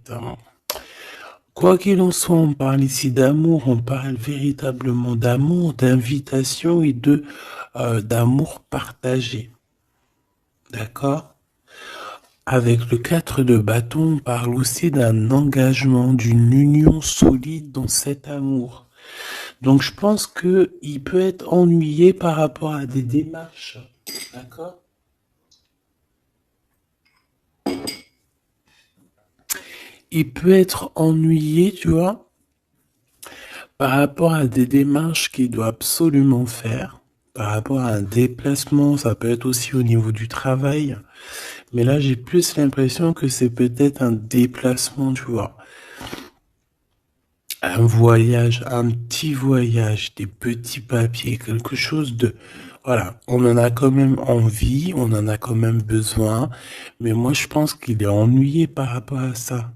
fait, hein. Quoi qu'il en soit, on parle ici d'amour, on parle véritablement d'amour, d'invitation et d'amour partagé. D'accord? Avec le 4 de bâton, on parle aussi d'un engagement, d'une union solide dans cet amour. Donc je pense que il peut être ennuyé par rapport à des démarches. D'accord? Il peut être ennuyé, tu vois, par rapport à des démarches qu'il doit absolument faire. Par rapport à un déplacement, ça peut être aussi au niveau du travail. Mais là, j'ai plus l'impression que c'est peut-être un déplacement, tu vois. Un voyage, un petit voyage, des petits papiers, quelque chose de... Voilà, on en a quand même envie, on en a quand même besoin, mais moi je pense qu'il est ennuyé par rapport à ça.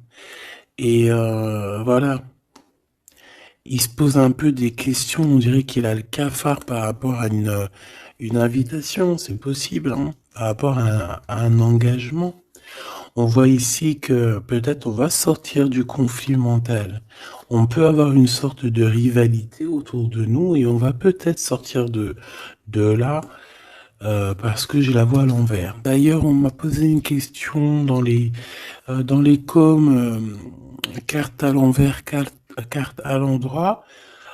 Et voilà, il se pose un peu des questions, on dirait qu'il a le cafard par rapport à une invitation, c'est possible, hein, par rapport à un engagement. On voit ici que peut-être on va sortir du conflit mental. On peut avoir une sorte de rivalité autour de nous et on va peut-être sortir de là parce que je la vois à l'envers. D'ailleurs, on m'a posé une question dans les coms, carte à l'envers, carte à l'endroit.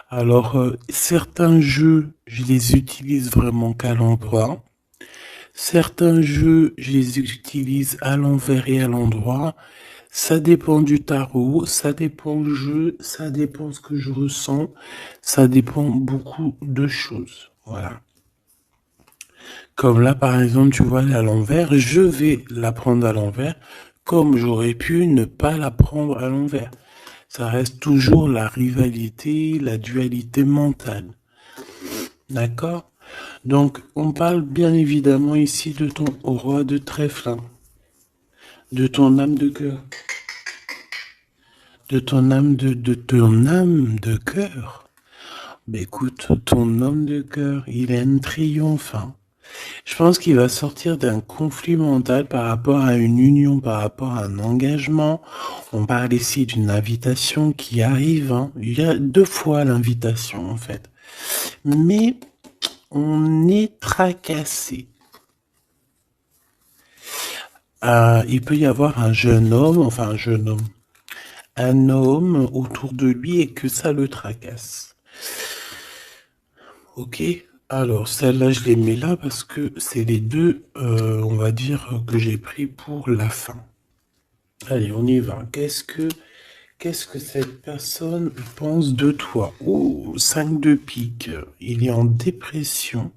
Alors, certains jeux, je les utilise vraiment qu'à l'endroit. Certains jeux, je les utilise à l'envers et à l'endroit. Ça dépend du tarot, ça dépend du jeu, ça dépend ce que je ressens, ça dépend beaucoup de choses. Voilà. Comme là, par exemple, tu vois, à l'envers, je vais la prendre à l'envers, comme j'aurais pu ne pas la prendre à l'envers. Ça reste toujours la rivalité, la dualité mentale. D'accord? Donc, on parle bien évidemment ici de ton roi de trèfle, hein, de ton âme de cœur, de ton âme de cœur. Ben écoute, ton homme de cœur, il a un triomphe, hein. Je pense qu'il va sortir d'un conflit mental par rapport à une union, par rapport à un engagement. On parle ici d'une invitation qui arrive, hein. Il y a 2 fois l'invitation, en fait. Mais on est tracassé. Il peut y avoir un homme autour de lui et que ça le tracasse. Ok, alors celle-là je les mets là parce que c'est les deux, on va dire, que j'ai pris pour la fin. Allez, on y va. Qu'est-ce que cette personne pense de toi? Oh, 5 de pique. Il est en dépression.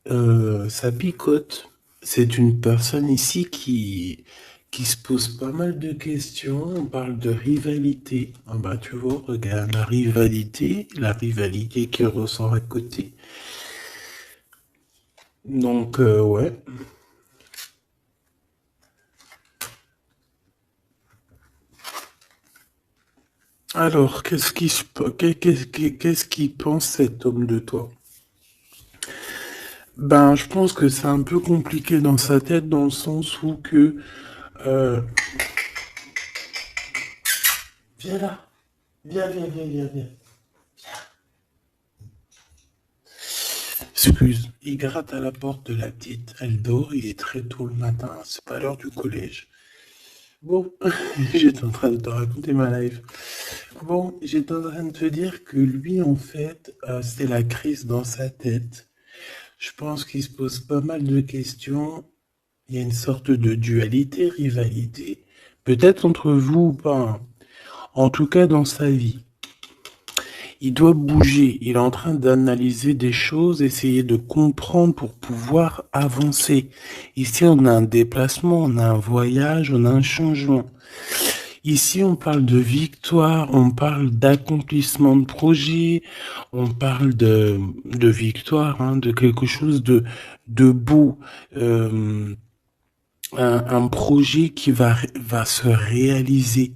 Ça picote. C'est une personne ici qui se pose pas mal de questions. On parle de rivalité. Ah bah tu vois, regarde la rivalité qui ressort à côté. Donc ouais. Alors, qu'est-ce qu'il pense cet homme de toi? Ben, je pense que c'est un peu compliqué dans sa tête dans le sens où que euh, viens là, viens. Excuse, il gratte à la porte de la petite. Elle dort, il est très tôt le matin, c'est pas l'heure du collège. Bon, j'étais en train de te raconter ma life. Bon, j'étais en train de te dire que lui, en fait, c'est la crise dans sa tête. Je pense qu'il se pose pas mal de questions. Il y a une sorte de dualité, rivalité. Peut-être entre vous ou pas, hein. En tout cas, dans sa vie. Il doit bouger. Il est en train d'analyser des choses, essayer de comprendre pour pouvoir avancer. Ici, on a un déplacement, on a un voyage, on a un changement. Ici, on parle de victoire, on parle d'accomplissement de projet, on parle de victoire, hein, de quelque chose de beau, un projet qui va se réaliser.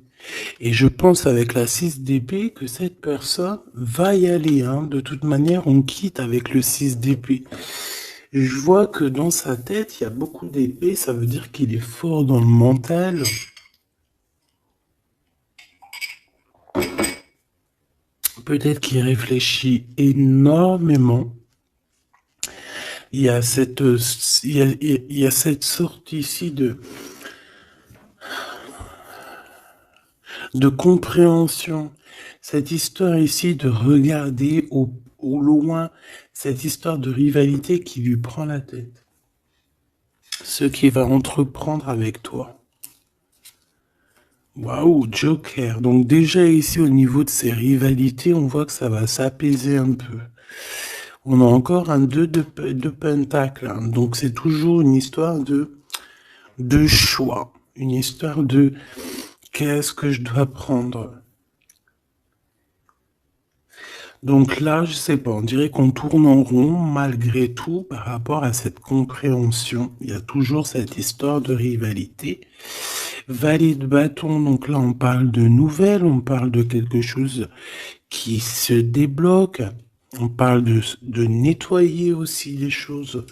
Et je pense avec la 6 d'épée que cette personne va y aller, hein. De toute manière, on quitte avec le 6 d'épée. Je vois que dans sa tête, il y a beaucoup d'épées, ça veut dire qu'il est fort dans le mental. Peut-être qu'il réfléchit énormément. Il y a cette, il y a cette sorte ici de compréhension. Cette histoire ici de regarder au loin, cette histoire de rivalité qui lui prend la tête. Ce qu'il va entreprendre avec toi. Waouh, Joker. Donc déjà ici au niveau de ces rivalités, on voit que ça va s'apaiser un peu. On a encore un 2 de pentacle. Hein. Donc c'est toujours une histoire de choix. Une histoire de qu'est-ce que je dois prendre. Donc là, je sais pas, on dirait qu'on tourne en rond malgré tout par rapport à cette compréhension. Il y a toujours cette histoire de rivalité. Valet de bâton, donc là on parle de nouvelles, on parle de quelque chose qui se débloque, on parle de nettoyer aussi les choses.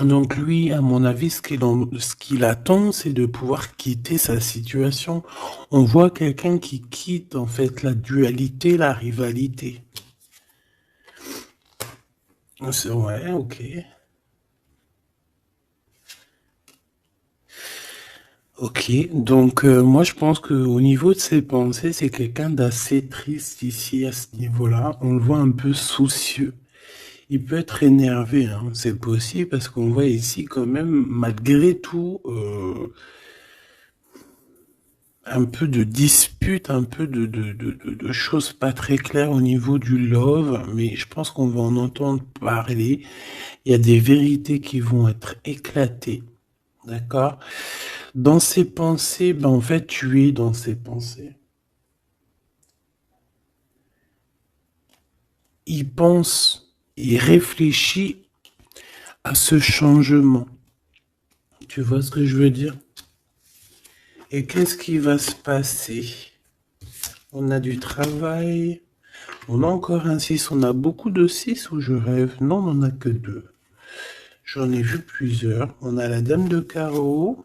Donc lui, à mon avis, ce qu'il attend, c'est de pouvoir quitter sa situation. On voit quelqu'un qui quitte en fait la dualité, la rivalité. Ouais, ok. Ok, donc moi je pense que au niveau de ses pensées, c'est quelqu'un d'assez triste ici à ce niveau-là. On le voit un peu soucieux. Il peut être énervé, hein, c'est possible parce qu'on voit ici quand même, malgré tout, un peu de dispute, un peu de choses pas très claires au niveau du love, mais je pense qu'on va en entendre parler. Il y a des vérités qui vont être éclatées, d'accord? Dans ses pensées, ben en fait, tu es dans ses pensées. Il pense, il réfléchit à ce changement. Tu vois ce que je veux dire? Et qu'est-ce qui va se passer? On a du travail. On a encore un 6. On a beaucoup de 6 ou je rêve? Non, on n'en a que 2. J'en ai vu plusieurs. On a la dame de carreau.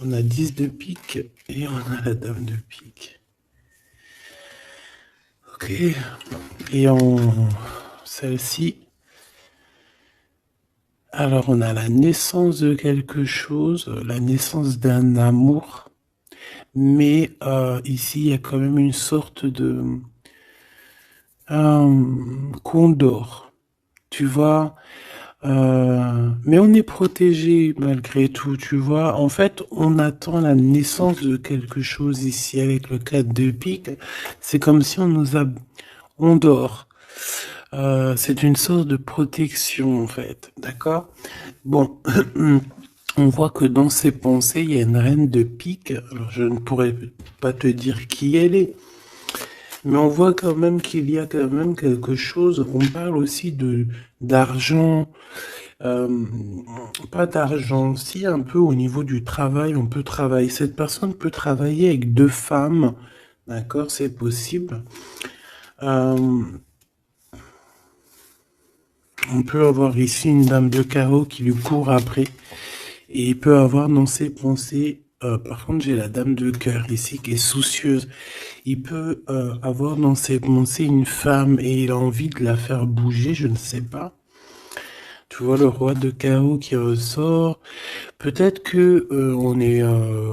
On a 10 de pique. Et on a la dame de pique. Ok. Et celle-ci. Alors, on a la naissance de quelque chose. La naissance d'un amour. Mais ici, il y a quand même une sorte de condor. Tu vois, mais on est protégé malgré tout, tu vois. En fait, on attend la naissance de quelque chose ici avec le 4 de pique. C'est comme si on dort. C'est une sorte de protection, en fait. D'accord? Bon, on voit que dans ses pensées, il y a une reine de pique. Alors, je ne pourrais pas te dire qui elle est. Mais on voit quand même qu'il y a quand même quelque chose. On parle aussi d'argent, euh, pas d'argent, si un peu au niveau du travail, on peut travailler. Cette personne peut travailler avec 2 femmes, d'accord, c'est possible. Euh, on peut avoir ici une dame de carreau qui lui court après, et il peut avoir dans ses pensées. Par contre, j'ai la dame de cœur ici qui est soucieuse. Il peut avoir dans ses pensées une femme et il a envie de la faire bouger, je ne sais pas. Tu vois le roi de carreau qui ressort. Peut-être que on est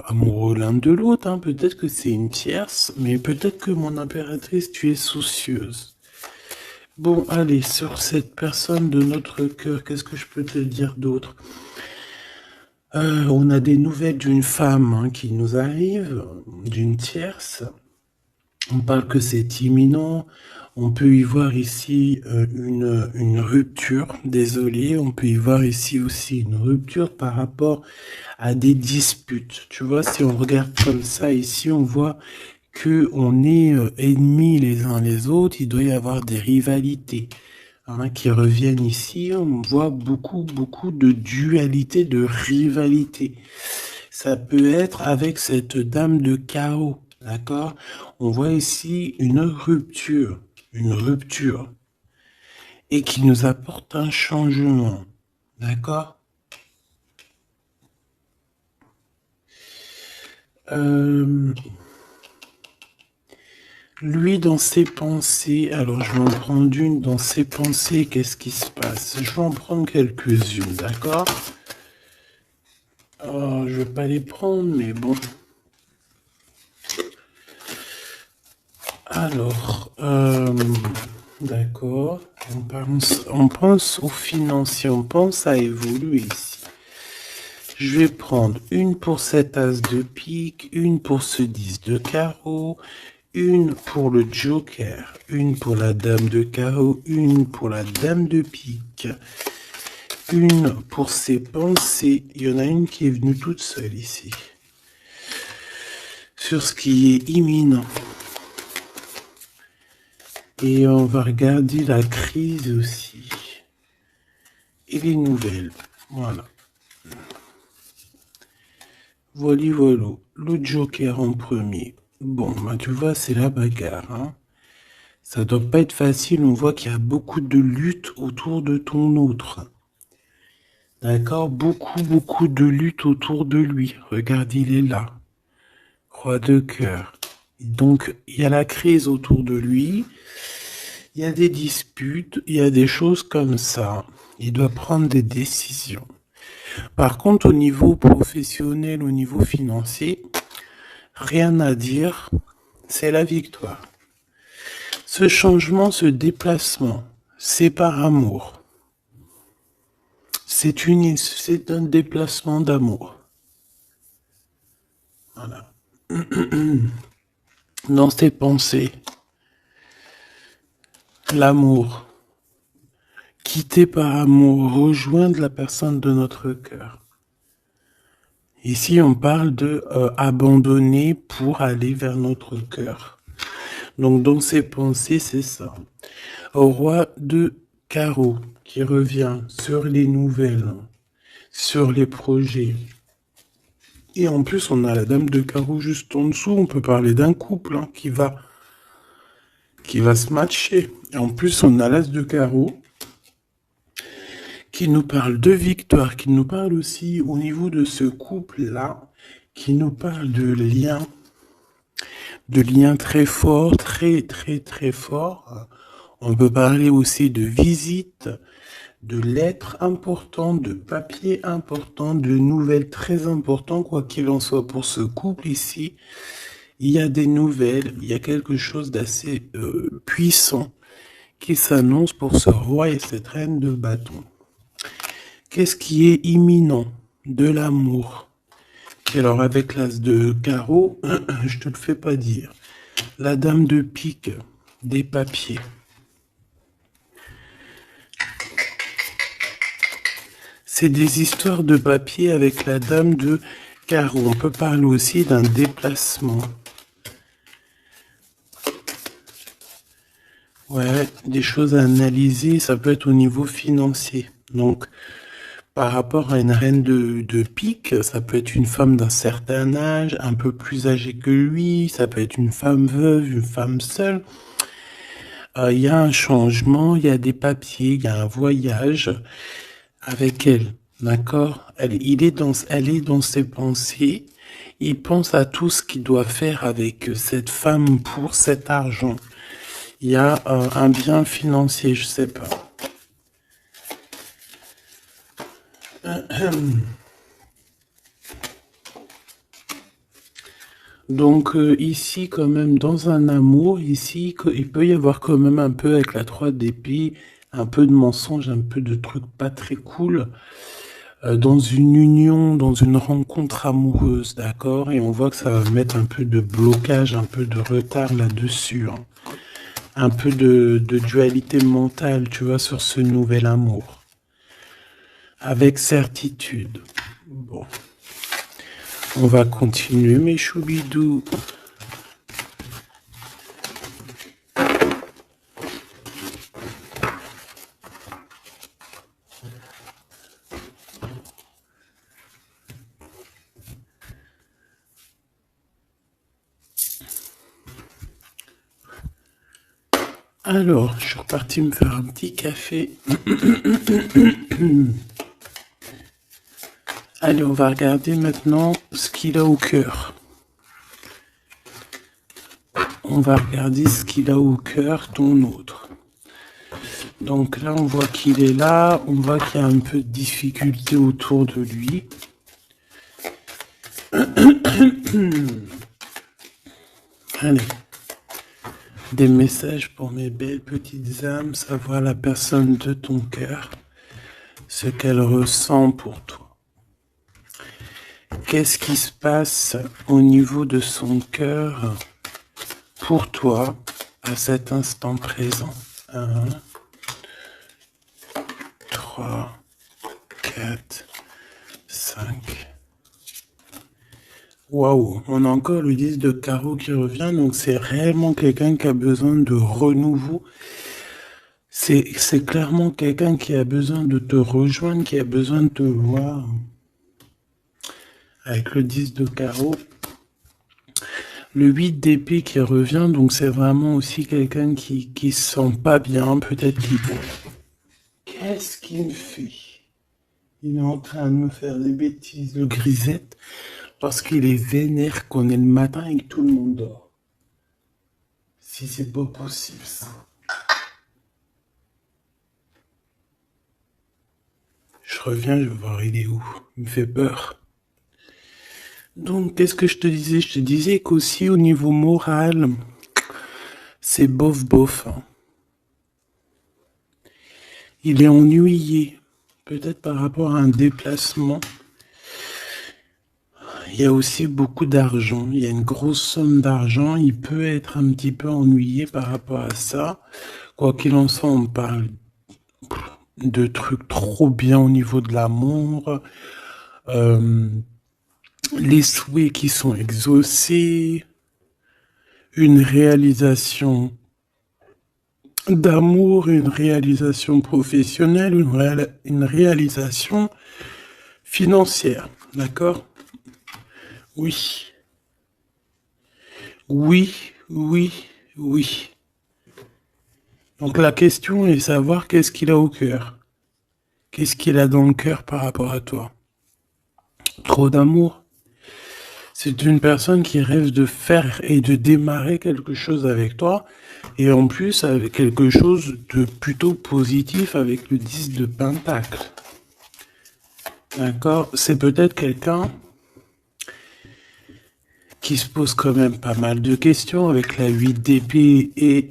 amoureux l'un de l'autre, hein. Peut-être que c'est une tierce, mais peut-être que mon impératrice, tu es soucieuse. Bon, allez, sur cette personne de notre cœur, qu'est-ce que je peux te dire d'autre? On a des nouvelles d'une femme hein, qui nous arrive, d'une tierce. On parle que c'est imminent. On peut y voir ici une rupture. Désolé, on peut y voir ici aussi une rupture par rapport à des disputes. Tu vois, si on regarde comme ça ici, on voit que on est ennemis les uns les autres. Il doit y avoir des rivalités hein, qui reviennent ici. On voit beaucoup de dualité, de rivalité. Ça peut être avec cette dame de chaos, d'accord? On voit ici une rupture, et qui nous apporte un changement, d'accord? Euh, Lui, dans ses pensées, alors je vais en prendre une dans ses pensées, qu'est-ce qui se passe? Je vais en prendre quelques-unes, d'accord? Oh, je vais pas les prendre, mais bon. Alors, d'accord, on pense aux financiers, on pense à évoluer ici. Je vais prendre une pour cet as de pique, une pour ce 10 de carreau, une pour le joker, une pour la dame de carreau, une pour la dame de pique, une pour ses pensées. Il y en a une qui est venue toute seule ici. Sur ce qui est imminent. Et on va regarder la crise aussi. Et les nouvelles. Voilà. Voilà, voilà. Le joker en premier. Bon, bah tu vois, c'est la bagarre. Hein. Ça doit pas être facile. On voit qu'il y a beaucoup de lutte autour de ton autre. D'accord? Beaucoup de lutte autour de lui. Regarde, il est là. Roi de cœur. Donc, il y a la crise autour de lui. Il y a des disputes. Il y a des choses comme ça. Il doit prendre des décisions. Par contre, au niveau professionnel, au niveau financier, rien à dire. C'est la victoire. Ce changement, ce déplacement, c'est par amour. C'est un déplacement d'amour. Voilà. Dans tes pensées, l'amour. Quitter par amour, rejoindre la personne de notre cœur. Ici, on parle de abandonner pour aller vers notre cœur. Donc, dans ses pensées, c'est ça. Au roi de carreau qui revient sur les nouvelles, sur les projets. Et en plus, on a la dame de carreau juste en dessous. On peut parler d'un couple hein, qui va se matcher. Et en plus, on a l'as de carreau qui nous parle de victoire, qui nous parle aussi au niveau de ce couple-là, qui nous parle de liens très forts, très forts. On peut parler aussi de visite, de lettres importantes, de papiers importants, de nouvelles très importantes, quoi qu'il en soit pour ce couple ici. Il y a des nouvelles, il y a quelque chose d'assez puissant qui s'annonce pour ce roi et cette reine de bâton. Qu'est-ce qui est imminent? De l'amour. Et alors avec l'as de carreau, je te le fais pas dire. La dame de pique, des papiers. C'est des histoires de papier avec la dame de carreau. On peut parler aussi d'un déplacement. Ouais, des choses à analyser, ça peut être au niveau financier. Donc, par rapport à une reine de pique, ça peut être une femme d'un certain âge, un peu plus âgée que lui, ça peut être une femme veuve, une femme seule. Il y a un changement, il y a des papiers, il y a un voyage avec elle, d'accord? Elle est dans ses pensées, il pense à tout ce qu'il doit faire avec cette femme pour cet argent. Il y a un bien financier, je sais pas. Donc ici quand même dans un amour, ici il peut y avoir quand même un peu avec la 3 d'épée, un peu de mensonge, un peu de trucs pas très cool, dans une union, dans une rencontre amoureuse, d'accord? Et on voit que ça va mettre un peu de blocage, un peu de retard là-dessus, hein. Un peu de dualité mentale, tu vois, sur ce nouvel amour. Avec certitude. Bon. On va continuer, mes choubidous. Alors, je suis reparti me faire un petit café. Allez, on va regarder maintenant ce qu'il a au cœur. On on va regarder ce qu'il a au cœur, ton autre. Donc là, on voit qu'il est là, on voit qu'il y a un peu de difficulté autour de lui. Allez, des messages pour mes belles petites âmes, savoir la personne de ton cœur, ce qu'elle ressent pour toi. Qu'est-ce qui se passe au niveau de son cœur pour toi à cet instant présent? 1, 3, 4, 5. Waouh, on a encore le 10 de carreau qui revient, donc c'est réellement quelqu'un qui a besoin de renouveau. C'est clairement quelqu'un qui a besoin de te rejoindre, qui a besoin de te voir. Avec le 10 de carreau. Le 8 d'épée qui revient, donc c'est vraiment aussi quelqu'un qui se sent pas bien, peut-être qu'il... Qu'est-ce qu'il me fait? Il est en train de me faire des bêtises, le grisette, parce qu'il est vénère qu'on est le matin et que tout le monde dort. Si c'est pas possible, ça. Je reviens, je vais voir il est où. Il me fait peur. Donc, qu'est-ce que je te disais? Je te disais qu'aussi au niveau moral, c'est bof. Hein. Il est ennuyé, peut-être par rapport à un déplacement. Il y a aussi beaucoup d'argent, il y a une grosse somme d'argent, il peut être un petit peu ennuyé par rapport à ça. Quoi qu'il en soit, on parle de trucs trop bien au niveau de l'amour, les souhaits qui sont exaucés, une réalisation d'amour, une réalisation professionnelle, une réalisation financière, d'accord? Oui. Donc la question est de savoir qu'est-ce qu'il a au cœur. Qu'est-ce qu'il a dans le cœur par rapport à toi? Trop d'amour? C'est une personne qui rêve de faire et de démarrer quelque chose avec toi. Et en plus, avec quelque chose de plutôt positif avec le 10 de Pentacle. D'accord? C'est peut-être quelqu'un qui se pose quand même pas mal de questions avec la 8 d'épée et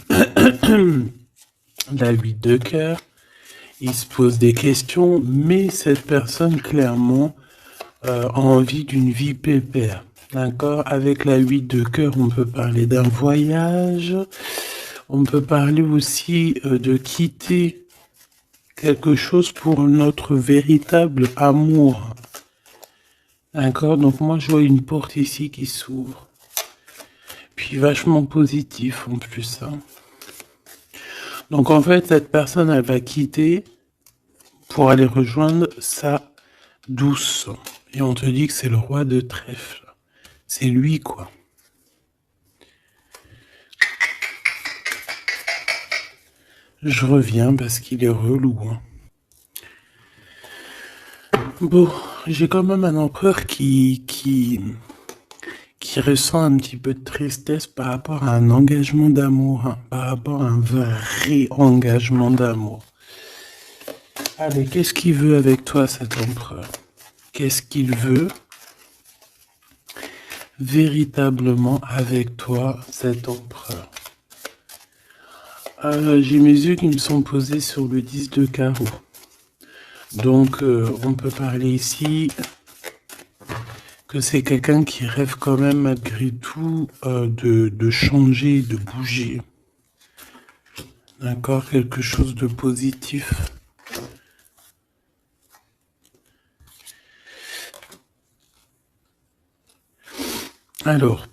la 8 de cœur. Il se pose des questions, mais cette personne, clairement, a envie d'une vie pépère. D'accord? Avec la 8 de cœur, on peut parler d'un voyage. On peut parler aussi de quitter quelque chose pour notre véritable amour. D'accord? Donc moi, je vois une porte ici qui s'ouvre. Puis vachement positif en plus. Hein. Donc en fait, cette personne, elle va quitter pour aller rejoindre sa douce. Et on te dit que c'est le roi de trèfle. C'est lui, quoi. Je reviens parce qu'il est relou. Hein. Bon, j'ai quand même un empereur qui ressent un petit peu de tristesse par rapport à un engagement d'amour, hein, par rapport à un vrai engagement d'amour. Allez, qu'est-ce qu'il veut avec toi, cet empereur? Qu'est-ce qu'il veut véritablement avec toi, cet empereur? J'ai mes yeux qui me sont posés sur le 10 de carreau. Donc, on peut parler ici que c'est quelqu'un qui rêve quand même malgré tout de changer, de bouger. D'accord? Quelque chose de positif. Alors,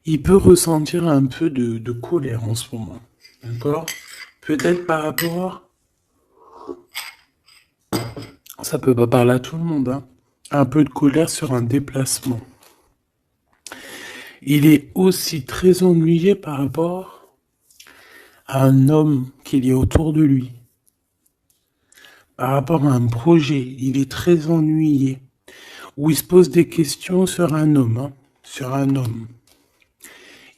il peut ressentir un peu de colère en ce moment. D'accord? Peut-être par rapport... Ça peut pas parler à tout le monde, hein. Un peu de colère sur un déplacement. Il est aussi très ennuyé par rapport à un homme qu'il y a autour de lui. Par rapport à un projet, il est très ennuyé. Ou il se pose des questions sur un homme, hein, sur un homme.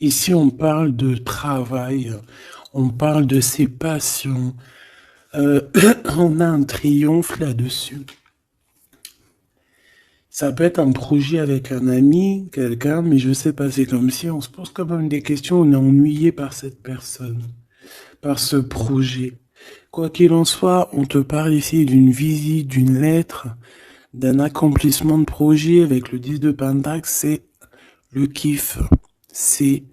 Ici, on parle de travail, on parle de ses passions. Euh, on a un triomphe là-dessus. Ça peut être un projet avec un ami, quelqu'un, mais je sais pas, c'est comme si on se pose quand même des questions, on est ennuyé par cette personne, par ce projet. Quoi qu'il en soit, on te parle ici d'une visite, d'une lettre, d'un accomplissement de projet avec le 10 de Pentacle, c'est le kiff. C'est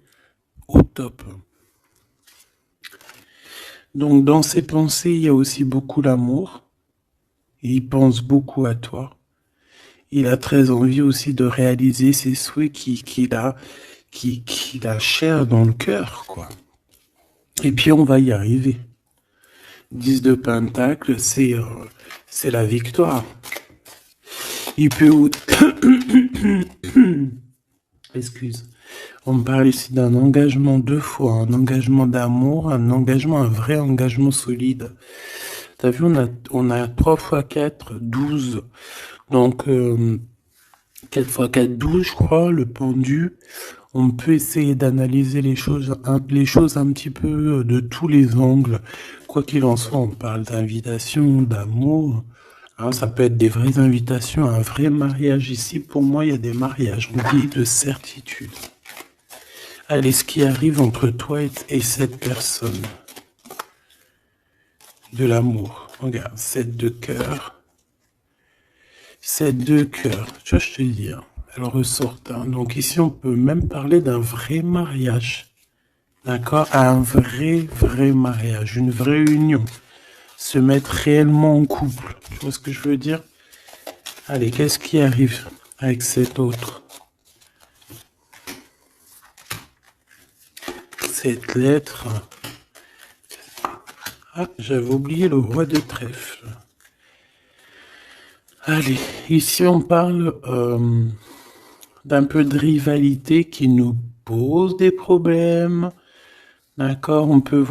au top. Donc dans ses pensées, il y a aussi beaucoup l'amour. Il pense beaucoup à toi. Il a très envie aussi de réaliser ses souhaits qu'il a cher dans le cœur, quoi. Et puis on va y arriver. 10 de Pentacle, c'est la victoire. Il peut... Excuse. On me parle ici d'un engagement deux fois, un engagement d'amour, un engagement, un vrai engagement solide. T'as vu, on a 3 x 4, 12. Donc, 4 x 4, 12, je crois, le pendu. On peut essayer d'analyser les choses un petit peu de tous les angles. Quoi qu'il en soit, on parle d'invitation, d'amour. Hein, ça peut être des vraies invitations, un vrai mariage. Ici, pour moi, il y a des mariages. On dit de certitude. Allez, ce qui arrive entre toi et cette personne. De l'amour. Regarde, 7 de cœur. 7 de cœur. Tu vois, je te dis, hein, elle ressort. Hein. Donc ici, on peut même parler d'un vrai mariage. D'accord? Un vrai mariage. Une vraie union. Se mettre réellement en couple. Tu vois ce que je veux dire? Allez, qu'est-ce qui arrive avec cet autre? Cette lettre. Ah, j'avais oublié le roi de trèfle. Allez, ici on parle d'un peu de rivalité qui nous pose des problèmes. D'accord, on peut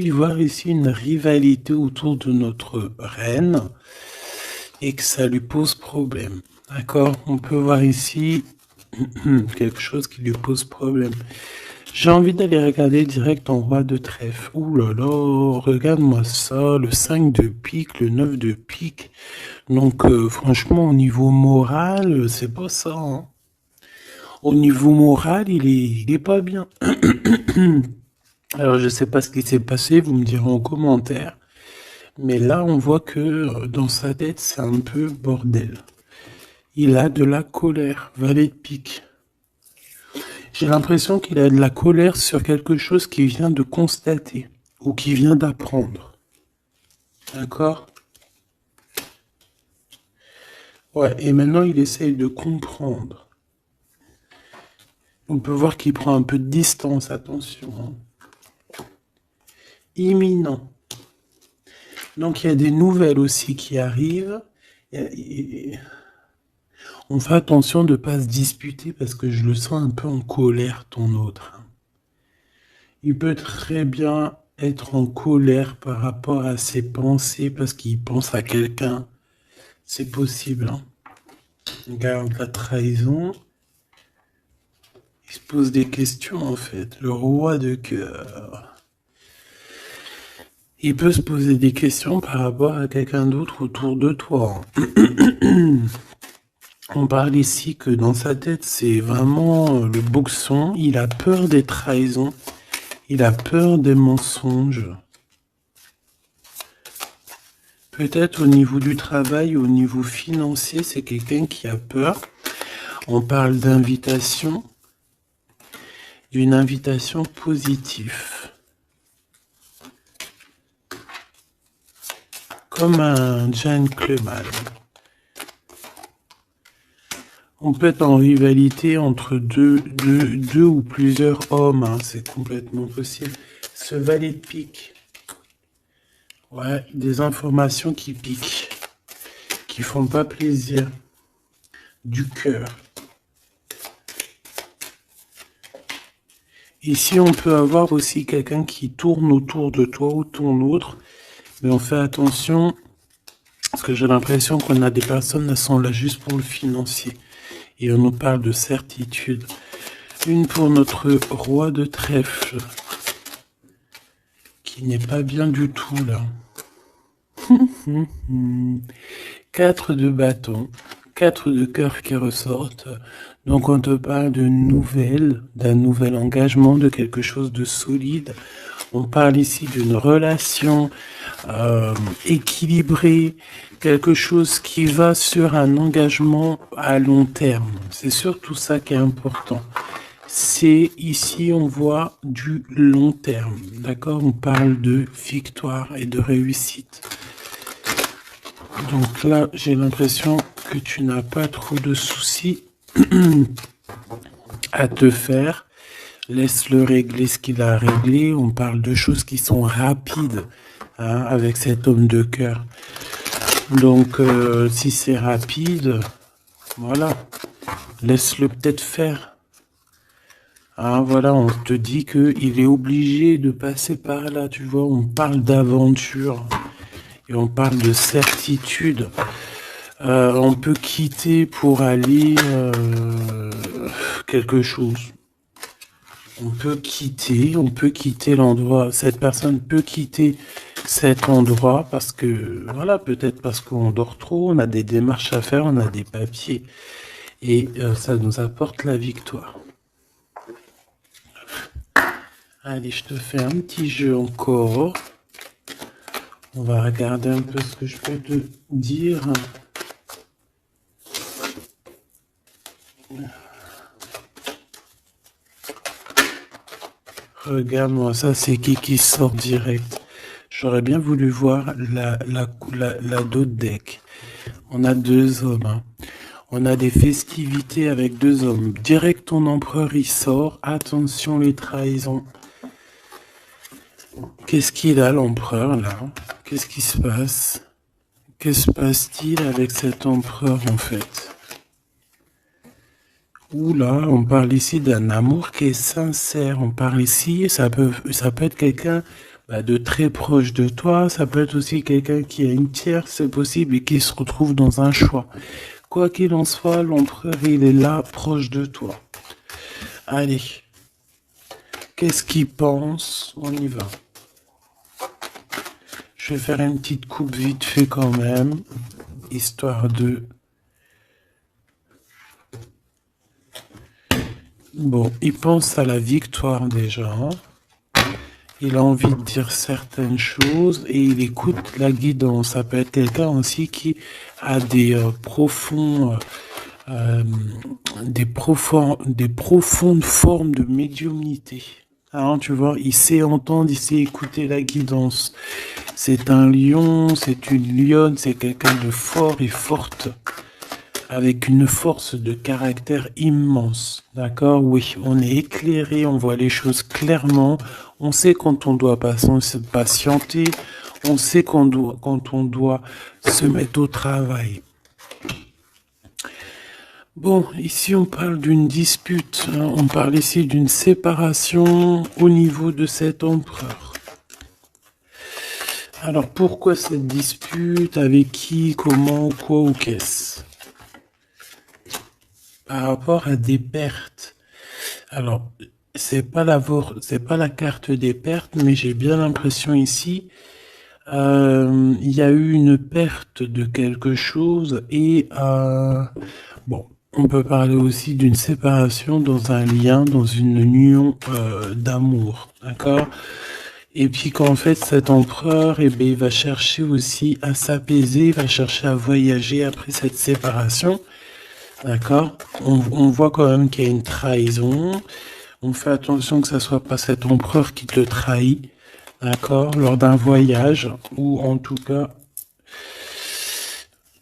y voir ici une rivalité autour de notre reine et que ça lui pose problème. D'accord, on peut voir ici quelque chose qui lui pose problème. J'ai envie d'aller regarder direct en roi de trèfle. Ouh là là, regarde-moi ça, le 5 de pique, le 9 de pique. Donc franchement, au niveau moral, c'est pas ça. Hein. Au niveau moral, il est pas bien. Alors je sais pas ce qui s'est passé, vous me direz en commentaire. Mais là, on voit que dans sa tête, c'est un peu bordel. Il a de la colère, valet de pique. J'ai l'impression qu'il a de la colère sur quelque chose qu'il vient de constater ou qu'il vient d'apprendre. D'accord? Ouais, et maintenant il essaye de comprendre. On peut voir qu'il prend un peu de distance, attention. Hein. Imminent. Donc il y a des nouvelles aussi qui arrivent. On fait attention de ne pas se disputer parce que je le sens un peu en colère, ton autre. Il peut très bien être en colère par rapport à ses pensées parce qu'il pense à quelqu'un. C'est possible. Hein. Regarde la trahison. Il se pose des questions en fait. Le roi de cœur. Il peut se poser des questions par rapport à quelqu'un d'autre autour de toi. On parle ici que dans sa tête, c'est vraiment le boxon. Il a peur des trahisons. Il a peur des mensonges. Peut-être au niveau du travail, au niveau financier, c'est quelqu'un qui a peur. On parle d'invitation, d'une invitation positive. Comme un gentleman. On peut être en rivalité entre deux ou plusieurs hommes, hein, c'est complètement possible. Ce valet de pique. Ouais, des informations qui piquent, qui font pas plaisir. Du cœur. Ici, on peut avoir aussi quelqu'un qui tourne autour de toi ou ton autre, mais on fait attention, parce que j'ai l'impression qu'on a des personnes qui sont là juste pour le financier. Et on nous parle de certitude. Une pour notre roi de trèfle, qui n'est pas bien du tout, là. 4 de bâton, 4 de cœur qui ressortent. Donc on te parle de nouvelles, d'un nouvel engagement, de quelque chose de solide. On parle ici d'une relation équilibrée, quelque chose qui va sur un engagement à long terme. C'est surtout ça qui est important. C'est ici, on voit du long terme, d'accord? On parle de victoire et de réussite. Donc là, j'ai l'impression que tu n'as pas trop de soucis à te faire. Laisse-le régler ce qu'il a réglé. On parle de choses qui sont rapides, hein, avec cet homme de cœur. Donc, si c'est rapide, voilà, laisse-le peut-être faire. Hein, voilà, on te dit qu'il est obligé de passer par là, tu vois. On parle d'aventure et on parle de certitude. On peut quitter pour aller quelque chose. On peut quitter l'endroit. Cette personne peut quitter cet endroit parce que, voilà, peut-être parce qu'on dort trop, on a des démarches à faire, on a des papiers. Et ça nous apporte la victoire. Allez, je te fais un petit jeu encore. On va regarder un peu ce que je peux te dire. Regarde-moi, ça c'est qui sort direct. J'aurais bien voulu voir d'autres deck. On a 2 hommes. Hein. On a des festivités avec 2 hommes. Direct ton empereur il sort. Attention les trahisons. Qu'est-ce qu'il a l'empereur là? Qu'est-ce qui se passe? Que se passe-t-il avec cet empereur en fait? Oula, on parle ici d'un amour qui est sincère. On parle ici, ça peut être quelqu'un de très proche de toi. Ça peut être aussi quelqu'un qui a une tierce, c'est possible, et qui se retrouve dans un choix. Quoi qu'il en soit, l'empereur, il est là, proche de toi. Allez. Qu'est-ce qu'il pense? On y va. Je vais faire une petite coupe vite fait quand même, histoire de... Bon, il pense à la victoire déjà. Il a envie de dire certaines choses et il écoute la guidance. Ça peut être quelqu'un aussi qui a des profondes formes de médiumnité. Hein, tu vois, il sait entendre, il sait écouter la guidance. C'est un lion, c'est une lionne, c'est quelqu'un de fort et forte, avec une force de caractère immense. D'accord? Oui, on est éclairé, on voit les choses clairement, on sait quand on doit patienter, on sait quand on doit se mettre au travail. Bon, ici on parle d'une dispute, hein, on parle ici d'une séparation au niveau de cet empereur. Alors pourquoi cette dispute? Avec qui? Comment? Quoi ou qu'est-ce? Par rapport à des pertes. Alors, c'est pas la carte des pertes, mais j'ai bien l'impression ici, il y a eu une perte de quelque chose et bon. On peut parler aussi d'une séparation dans un lien, dans une union d'amour, d'accord? Et puis qu'en fait, cet empereur, il va chercher aussi à s'apaiser, il va chercher à voyager après cette séparation, d'accord? On voit quand même qu'il y a une trahison. On fait attention que ça soit pas cet empereur qui te trahit, d'accord? Lors d'un voyage, ou en tout cas...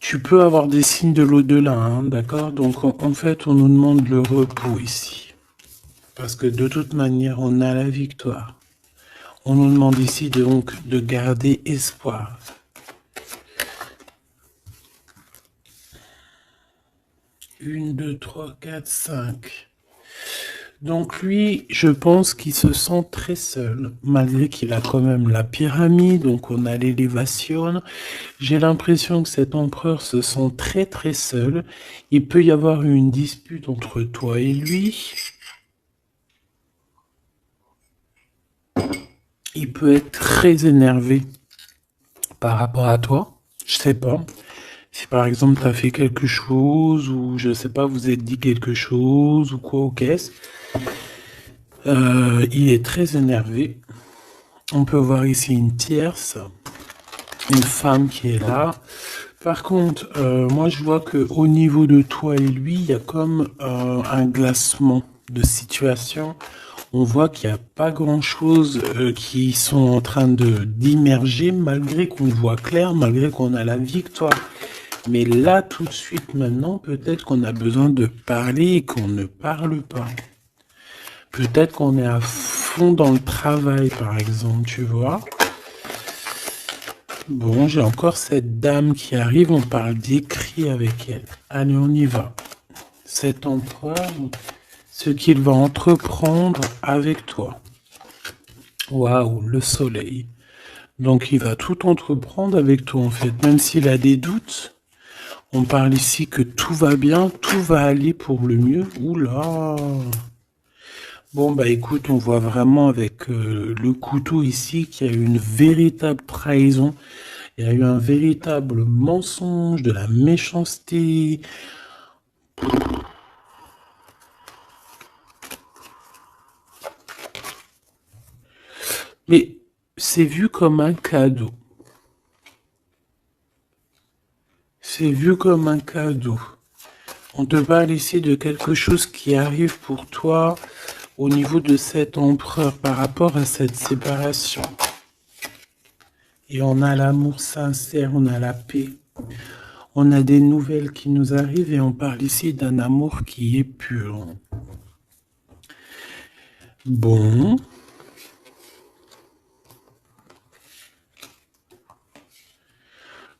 Tu peux avoir des signes de l'au-delà, hein, d'accord? Donc, en fait, on nous demande le repos ici. Parce que de toute manière, on a la victoire. On nous demande ici donc de garder espoir. Une, 2, 3, 4, 5. Donc lui, je pense qu'il se sent très seul, malgré qu'il a quand même la pyramide, donc on a l'élévation. J'ai l'impression que cet empereur se sent très seul. Il peut y avoir une dispute entre toi et lui. Il peut être très énervé par rapport à toi. Je sais pas. Si par exemple tu as fait quelque chose ou je sais pas, vous êtes dit quelque chose ou quoi ou qu'est-ce, il est très énervé. On peut voir ici une tierce, une femme qui est là. Par contre, moi je vois que au niveau de toi et lui, il y a comme un glacement de situation. On voit qu'il n'y a pas grand-chose qui sont en train de d'immerger, malgré qu'on voit clair, malgré qu'on a la victoire. Mais là, tout de suite, maintenant, peut-être qu'on a besoin de parler et qu'on ne parle pas. Peut-être qu'on est à fond dans le travail, par exemple, tu vois. Bon, j'ai encore cette dame qui arrive, on parle d'écrit avec elle. Allez, on y va. Cet empereur, ce qu'il va entreprendre avec toi. Waouh, le soleil. Donc il va tout entreprendre avec toi en fait, même s'il a des doutes. On parle ici que tout va bien, tout va aller pour le mieux. Oula. Bon bah écoute, on voit vraiment avec le couteau ici qu'il y a eu une véritable trahison. Il y a eu un véritable mensonge, de la méchanceté. Mais c'est vu comme un cadeau. C'est vu comme un cadeau. On te parle ici de quelque chose qui arrive pour toi au niveau de cet empereur par rapport à cette séparation. Et on a l'amour sincère, on a la paix. On a des nouvelles qui nous arrivent et on parle ici d'un amour qui est pur. Bon.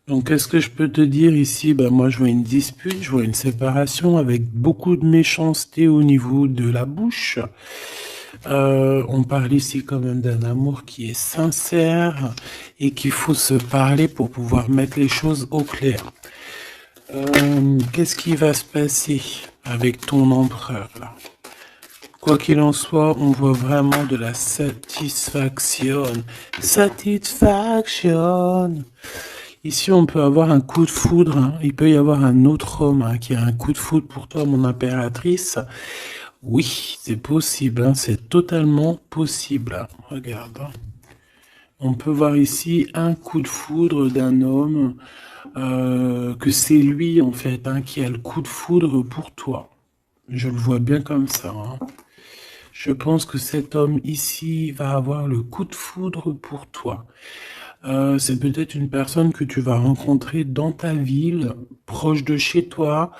Donc, qu'est-ce que je peux te dire ici? Ben, moi, je vois une dispute, je vois une séparation avec beaucoup de méchanceté au niveau de la bouche. On parle ici quand même d'un amour qui est sincère et qu'il faut se parler pour pouvoir mettre les choses au clair. Qu'est-ce qui va se passer avec ton empereur là? Quoi qu'il en soit, on voit vraiment de la satisfaction. Satisfaction. Ici, on peut avoir un coup de foudre. Hein. Il peut y avoir un autre homme hein, qui a un coup de foudre pour toi, mon impératrice. Oui, c'est possible. Hein, c'est totalement possible. Hein. Regarde. Hein. On peut voir ici un coup de foudre d'un homme, que c'est lui, en fait, hein, qui a le coup de foudre pour toi. Je le vois bien comme ça. Hein. Je pense que cet homme ici va avoir le coup de foudre pour toi. C'est peut-être une personne que tu vas rencontrer dans ta ville, proche de chez toi,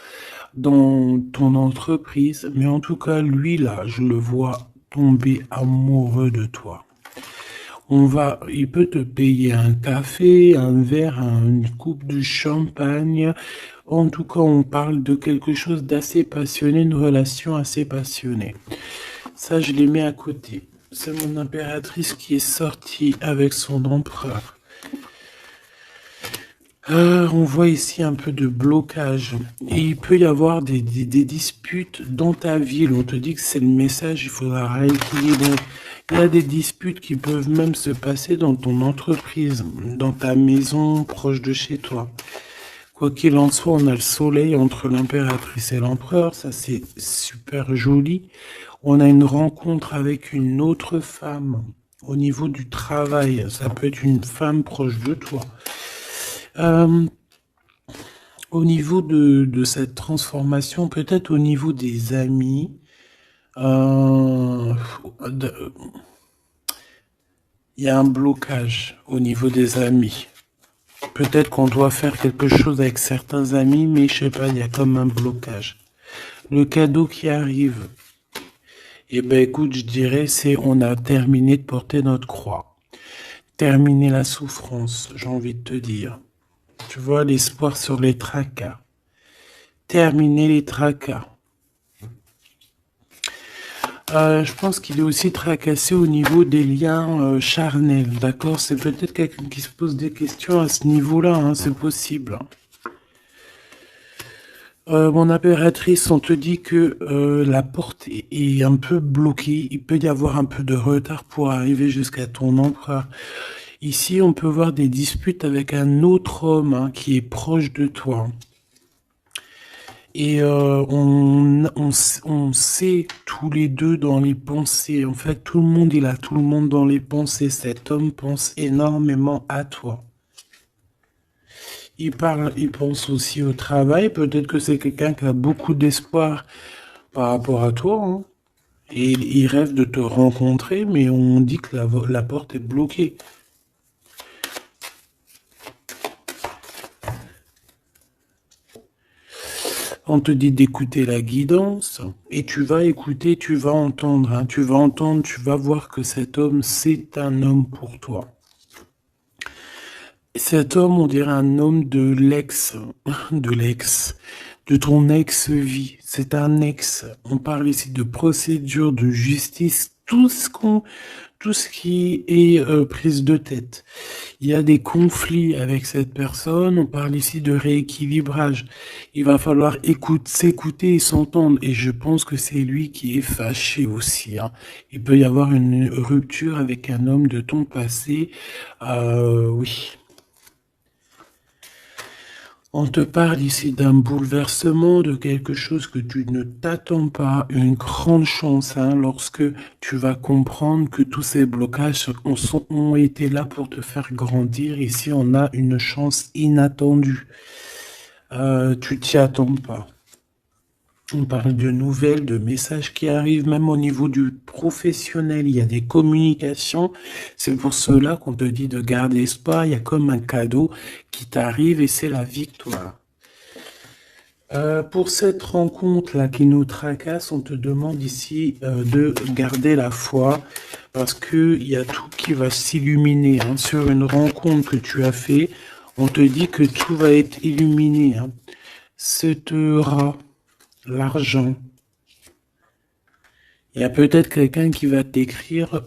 dans ton entreprise. Mais en tout cas, lui là, je le vois tomber amoureux de toi. Il peut te payer un café, un verre, une coupe de champagne. En tout cas, on parle de quelque chose d'assez passionné, une relation assez passionnée. Ça, je l'ai mis à côté. C'est mon impératrice qui est sortie avec son empereur. On voit ici un peu de blocage. Et il peut y avoir des disputes dans ta ville. On te dit que c'est le message, il faudra rééquilibrer. Il y a des disputes qui peuvent même se passer dans ton entreprise, dans ta maison, proche de chez toi. Quoi qu'il en soit, on a le soleil entre l'impératrice et l'empereur. Ça, c'est super joli. On a une rencontre avec une autre femme au niveau du travail. Ça peut être une femme proche de toi. Au niveau de cette transformation, peut-être au niveau des amis, il y a un blocage au niveau des amis. Peut-être qu'on doit faire quelque chose avec certains amis, mais je sais pas, il y a comme un blocage. Le cadeau qui arrive, eh ben écoute, je dirais, c'est on a terminé de porter notre croix. Terminer la souffrance, j'ai envie de te dire. Tu vois, l'espoir sur les tracas. Terminer les tracas. Je pense qu'il est aussi tracassé au niveau des liens charnels, d'accord? C'est peut-être quelqu'un qui se pose des questions à ce niveau-là, hein, c'est possible. Mon impératrice, on te dit que la porte est un peu bloquée. Il peut y avoir un peu de retard pour arriver jusqu'à ton empereur. Ici, on peut voir des disputes avec un autre homme hein, qui est proche de toi. Et on sait tous les deux dans les pensées. En fait, tout le monde, il a tout le monde dans les pensées. Cet homme pense énormément à toi. Il pense aussi au travail. Peut-être que c'est quelqu'un qui a beaucoup d'espoir par rapport à toi. Hein. Et il rêve de te rencontrer, mais on dit que la porte est bloquée. On te dit d'écouter la guidance, et tu vas écouter, tu vas entendre, hein, tu vas entendre, tu vas voir que cet homme, c'est un homme pour toi. Cet homme, on dirait un homme de ton ex-vie. C'est un ex. On parle ici de procédure, de justice, tout ce qui est prise de tête. Il y a des conflits avec cette personne. On parle ici de rééquilibrage. Il va falloir s'écouter et s'entendre. Et je pense que c'est lui qui est fâché aussi. Hein. Il peut y avoir une rupture avec un homme de ton passé. Oui. On te parle ici d'un bouleversement, de quelque chose que tu ne t'attends pas, une grande chance hein, lorsque tu vas comprendre que tous ces blocages ont été là pour te faire grandir. Ici, on a une chance inattendue. Tu t'y attends pas. On parle de nouvelles, de messages qui arrivent, même au niveau du professionnel. Il y a des communications. C'est pour cela qu'on te dit de garder espoir. Il y a comme un cadeau qui t'arrive et c'est la victoire. Pour cette rencontre-là qui nous tracasse, on te demande ici de garder la foi parce qu'il y a tout qui va s'illuminer. Hein. Sur une rencontre que tu as fait, on te dit que tout va être illuminé. Hein. Cette rat, l'argent. Il y a peut-être quelqu'un qui va t'écrire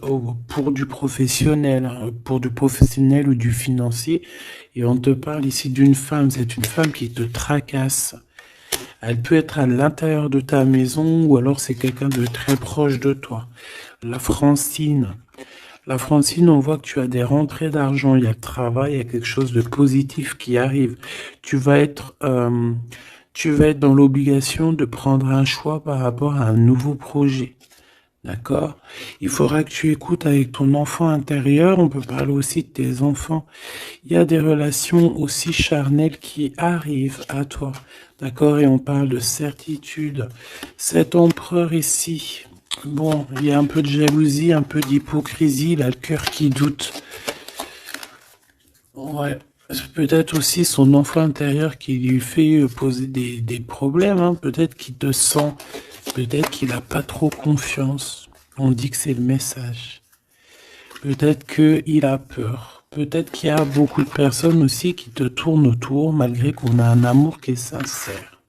pour du professionnel, hein, pour du professionnel ou du financier. Et on te parle ici d'une femme. C'est une femme qui te tracasse. Elle peut être à l'intérieur de ta maison ou alors c'est quelqu'un de très proche de toi. La Francine. La Francine, on voit que tu as des rentrées d'argent. Il y a le travail, il y a quelque chose de positif qui arrive. Tu vas être dans l'obligation de prendre un choix par rapport à un nouveau projet. D'accord? Il faudra que tu écoutes avec ton enfant intérieur. On peut parler aussi de tes enfants. Il y a des relations aussi charnelles qui arrivent à toi. D'accord? Et on parle de certitude. Cet empereur ici, bon, il y a un peu de jalousie, un peu d'hypocrisie. Il a le cœur qui doute. Ouais. Peut-être aussi son enfant intérieur qui lui fait poser des problèmes. Hein. Peut-être qu'il te sent. Peut-être qu'il n'a pas trop confiance. On dit que c'est le message. Peut-être qu'il a peur. Peut-être qu'il y a beaucoup de personnes aussi qui te tournent autour malgré qu'on a un amour qui est sincère.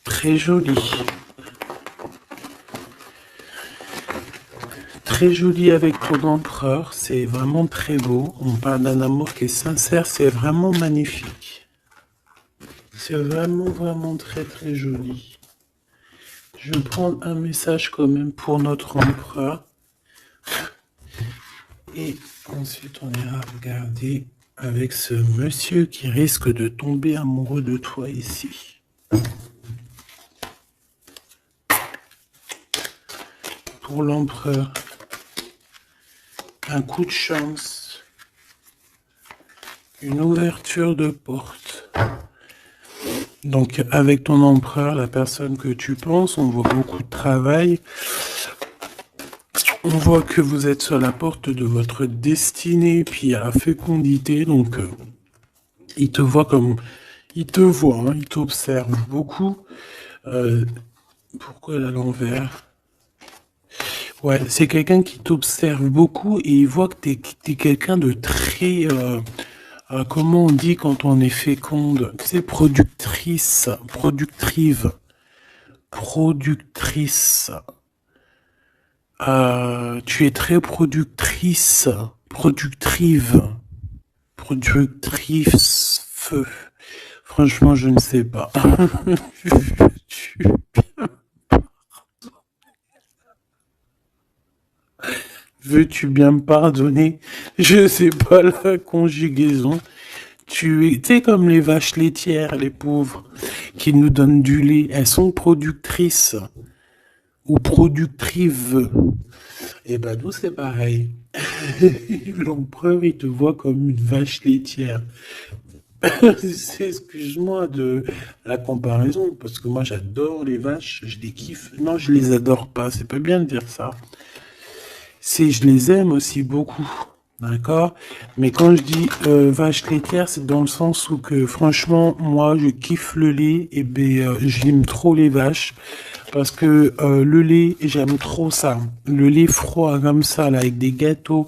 Très joli. Très joli avec ton empereur. C'est vraiment très beau. On parle d'un amour qui est sincère. C'est vraiment magnifique. C'est vraiment, vraiment très, très joli. Je vais prendre un message quand même pour notre empereur. Et ensuite, on ira regarder avec ce monsieur qui risque de tomber amoureux de toi ici. Pour l'empereur, un coup de chance, une ouverture de porte. Donc, avec ton empereur, la personne que tu penses, on voit beaucoup de travail. On voit que vous êtes sur la porte de votre destinée, puis il y a la fécondité. Donc, il te voit comme... Il te voit, hein, il t'observe beaucoup. Pourquoi elle est à l'envers? Ouais, c'est quelqu'un qui t'observe beaucoup et il voit que t'es quelqu'un de très... comment on dit quand on est féconde? C'est productrice, productive, productrice. Tu es très productrice, productive, productrice. feu. Franchement, je ne sais pas. Tu- Veux-tu bien me pardonner? Je sais pas la conjugaison. Tu sais, comme les vaches laitières, les pauvres, qui nous donnent du lait. Elles sont productrices ou productrives. Et ben, nous, c'est pareil. L'empereur, il te voit comme une vache laitière. Excuse-moi de la comparaison, parce que moi j'adore les vaches, je les kiffe. Non, je les adore pas, c'est pas bien de dire ça. C'est, je les aime aussi beaucoup, d'accord? Mais quand je dis vache laitière, c'est dans le sens où que franchement, moi je kiffe le lait, et ben j'aime trop les vaches, parce que le lait, j'aime trop ça. Le lait froid comme ça, là, avec des gâteaux.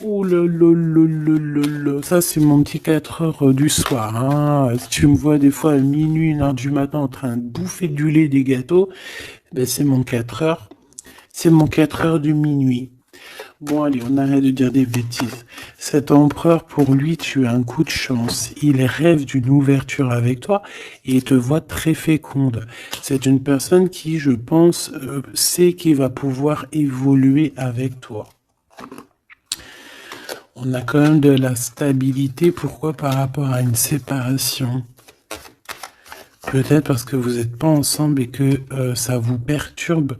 Oh ça c'est mon petit 4 heures du soir. Hein. Si tu me vois des fois à minuit, 1 heure du matin en train de bouffer du lait, des gâteaux, ben c'est mon 4 heures. C'est mon 4 heures du minuit. Bon allez, on arrête de dire des bêtises. Cet empereur, pour lui, tu as un coup de chance. Il rêve d'une ouverture avec toi et il te voit très féconde. C'est une personne qui, je pense, sait qu'il va pouvoir évoluer avec toi. On a quand même de la stabilité. Pourquoi par rapport à une séparation? Peut-être parce que vous n'êtes pas ensemble et que ça vous perturbe.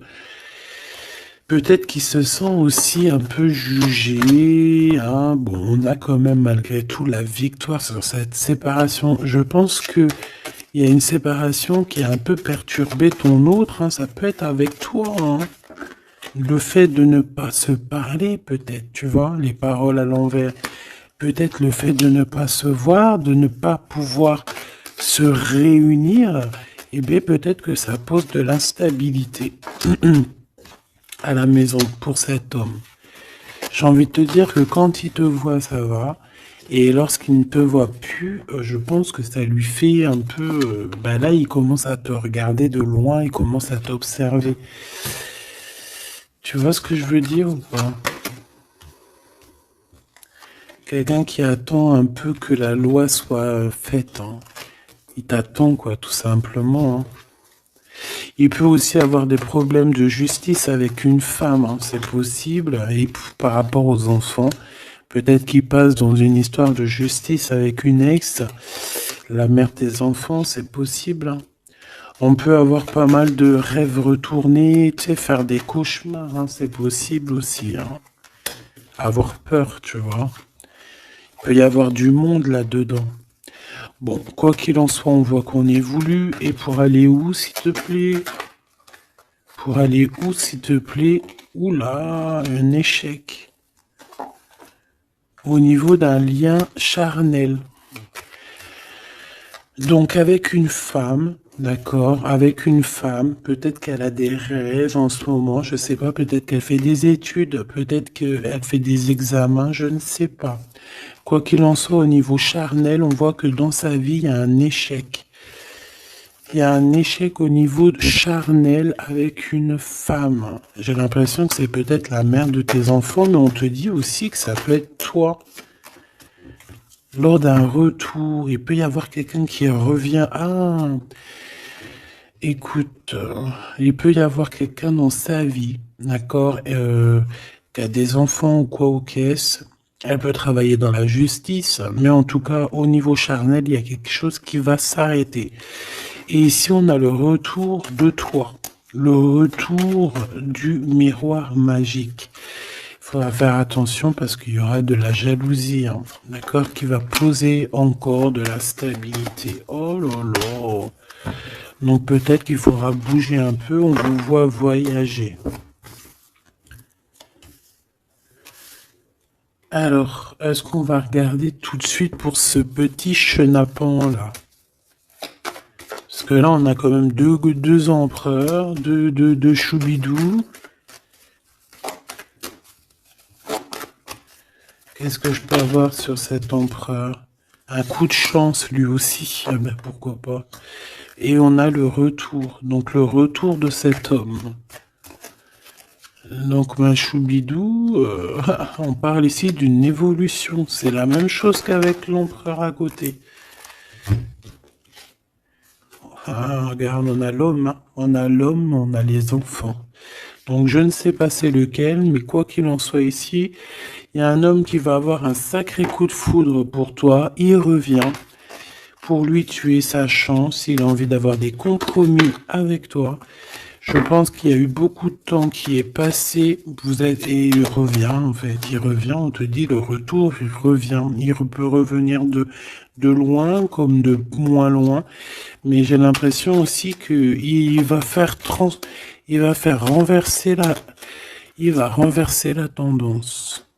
Peut-être qu'il se sent aussi un peu jugé. Hein. Bon, on a quand même malgré tout la victoire sur cette séparation. Je pense que il y a une séparation qui a un peu perturbé ton autre. Hein. Ça peut être avec toi. Hein. Le fait de ne pas se parler, peut-être, tu vois, les paroles à l'envers. Peut-être le fait de ne pas se voir, de ne pas pouvoir se réunir, eh bien peut-être que ça pose de l'instabilité à la maison pour cet homme. J'ai envie de te dire que quand il te voit, ça va. Et lorsqu'il ne te voit plus, je pense que ça lui fait un peu... ben là, il commence à te regarder de loin, il commence à t'observer. Tu vois ce que je veux dire ou pas? Quelqu'un qui attend un peu que la loi soit faite. Hein. Il t'attend, quoi, tout simplement. Hein. Il peut aussi avoir des problèmes de justice avec une femme, hein, c'est possible. Et par rapport aux enfants, peut-être qu'il passe dans une histoire de justice avec une ex, la mère des enfants, c'est possible. Hein. On peut avoir pas mal de rêves retournés, tu sais, faire des cauchemars, hein, c'est possible aussi. Hein. Avoir peur, tu vois. Il peut y avoir du monde là-dedans. Bon, quoi qu'il en soit, on voit qu'on évolue. Et pour aller où, s'il te plaît? Pour aller où, s'il te plaît? Oula, un échec. Au niveau d'un lien charnel. Donc avec une femme, d'accord, avec une femme, peut-être qu'elle a des rêves en ce moment, je sais pas, peut-être qu'elle fait des études, peut-être qu'elle fait des examens, je ne sais pas. Quoi qu'il en soit, au niveau charnel, on voit que dans sa vie, il y a un échec. Il y a un échec au niveau charnel avec une femme. J'ai l'impression que c'est peut-être la mère de tes enfants, mais on te dit aussi que ça peut être toi. Lors d'un retour, il peut y avoir quelqu'un qui revient. Ah, écoute, il peut y avoir quelqu'un dans sa vie, d'accord, qui a des enfants ou quoi ou qu'est-ce. Elle peut travailler dans la justice, mais en tout cas, au niveau charnel, il y a quelque chose qui va s'arrêter. Et ici, on a le retour de toi, le retour du miroir magique. Il faudra faire attention parce qu'il y aura de la jalousie, hein, d'accord, qui va poser encore de la stabilité. Oh là là. Donc peut-être qu'il faudra bouger un peu, on vous voit voyager. Alors, est-ce qu'on va regarder tout de suite pour ce petit chenapan-là? Parce que là, on a quand même deux empereurs, deux choubidous. Qu'est-ce que je peux avoir sur cet empereur? Un coup de chance, lui aussi. Ah ben, pourquoi pas. Et on a le retour. Donc, le retour de cet homme. Donc, ma choubidou, on parle ici d'une évolution. C'est la même chose qu'avec l'empereur à côté. Ah, regarde, on a l'homme, hein. On a l'homme, on a les enfants. Donc je ne sais pas c'est lequel, mais quoi qu'il en soit ici, il y a un homme qui va avoir un sacré coup de foudre pour toi. Il revient. Pour lui, tu es sa chance. Il a envie d'avoir des compromis avec toi. Je pense qu'il y a eu beaucoup de temps qui est passé. Et il revient, en fait. Il revient, on te dit le retour, il revient. Il peut revenir de loin comme de moins loin. Mais j'ai l'impression aussi que il va faire il va renverser la tendance.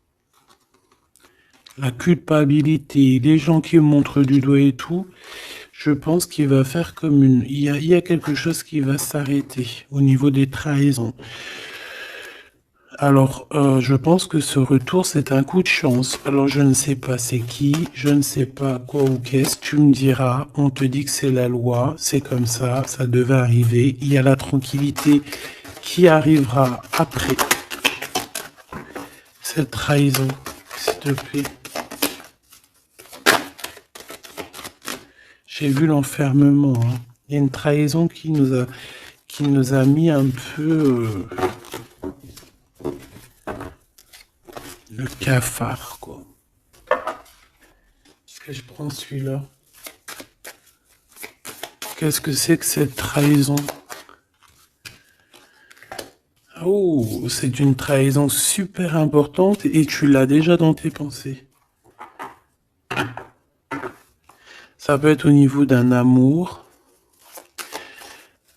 La culpabilité, les gens qui montrent du doigt et tout, je pense qu'il va faire comme il y a quelque chose qui va s'arrêter au niveau des trahisons. Alors, je pense que ce retour, c'est un coup de chance. Alors, je ne sais pas c'est qui, je ne sais pas quoi ou qu'est-ce, tu me diras, on te dit que c'est la loi, c'est comme ça devait arriver. Il y a la tranquillité qui arrivera après cette trahison, s'il te plaît. J'ai vu l'enfermement, hein. Il y a une trahison qui nous a mis un peu le cafard, quoi. Est-ce que je prends celui-là? Qu'est-ce que c'est que cette trahison? Oh, c'est une trahison super importante et tu l'as déjà dans tes pensées. Ça peut être au niveau d'un amour,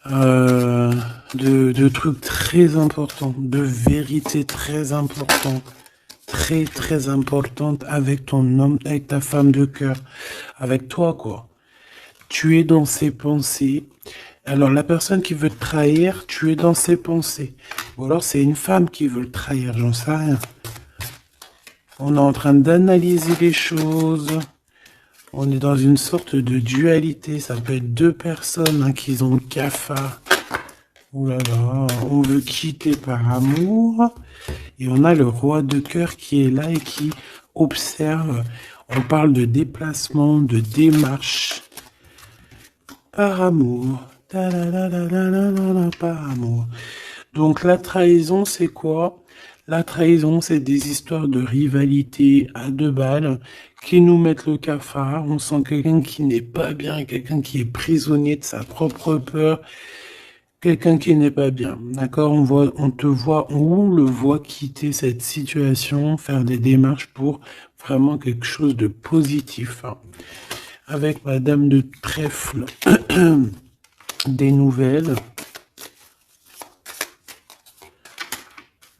de trucs très importants, de vérités très importantes, très importantes avec ton homme, avec ta femme de cœur, avec toi, quoi. Tu es dans ses pensées. Alors, la personne qui veut te trahir, tu es dans ses pensées. Ou alors, c'est une femme qui veut le trahir, j'en sais rien. On est en train d'analyser les choses. On est dans une sorte de dualité. Ça peut être deux personnes hein, qui ont le cafard. Ouh là là, on veut quitter par amour. Et on a le roi de cœur qui est là et qui observe. On parle de déplacement, de démarche. Par amour. Par amour. Donc la trahison, c'est quoi? La trahison, c'est des histoires de rivalité à deux balles qui nous mettent le cafard. On sent quelqu'un qui n'est pas bien, quelqu'un qui est prisonnier de sa propre peur, quelqu'un qui n'est pas bien. D'accord? On le voit quitter cette situation, faire des démarches pour vraiment quelque chose de positif. Hein. Avec Madame de Trèfle, des nouvelles.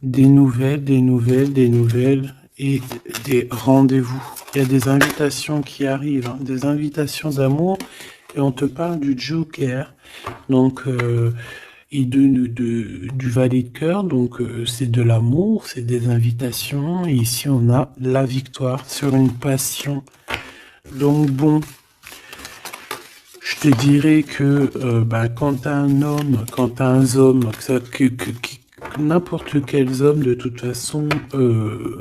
Des nouvelles et des rendez-vous. Il y a des invitations qui arrivent, hein, des invitations d'amour et on te parle du Joker, donc et du valet de cœur, donc c'est de l'amour, c'est des invitations et ici on a la victoire sur une passion. Donc bon, je te dirais que quand t'as un homme, quand t'as un homme, n'importe quel homme, de toute façon,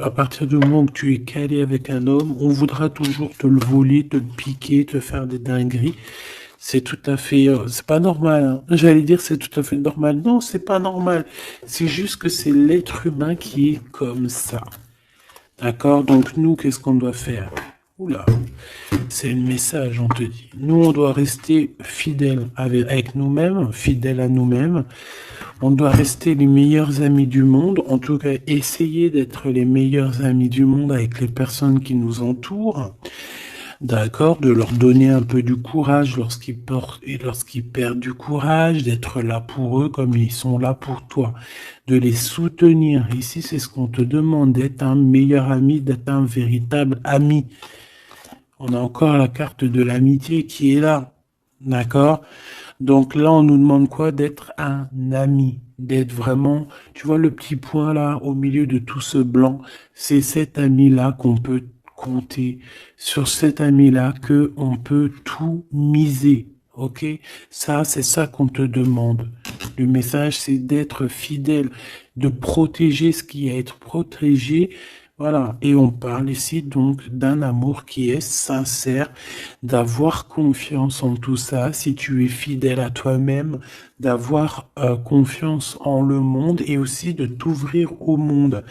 à partir du moment où tu es calé avec un homme, on voudra toujours te le voler, te le piquer, te faire des dingueries. C'est tout à fait, c'est pas normal. Hein. J'allais dire c'est tout à fait normal. Non, c'est pas normal. C'est juste que c'est l'être humain qui est comme ça. D'accord? Donc nous, qu'est-ce qu'on doit faire? Oula, c'est le message, on te dit. Nous, on doit rester fidèles avec nous-mêmes, fidèles à nous-mêmes. On doit rester les meilleurs amis du monde, en tout cas essayer d'être les meilleurs amis du monde avec les personnes qui nous entourent. D'accord, de leur donner un peu du courage lorsqu'ils perdent du courage, d'être là pour eux comme ils sont là pour toi, de les soutenir. Ici, c'est ce qu'on te demande, d'être un meilleur ami, d'être un véritable ami. On a encore la carte de l'amitié qui est là, d'accord? Donc là, on nous demande quoi? D'être un ami, d'être vraiment, tu vois le petit point là, au milieu de tout ce blanc, c'est cet ami-là qu'on peut compter, sur cet ami-là que on peut tout miser, ok? Ça, c'est ça qu'on te demande. Le message, c'est d'être fidèle, de protéger ce qui est à être protégé, Voilà, et on parle ici donc d'un amour qui est sincère, d'avoir confiance en tout ça, si tu es fidèle à toi-même, d'avoir confiance en le monde et aussi de t'ouvrir au monde.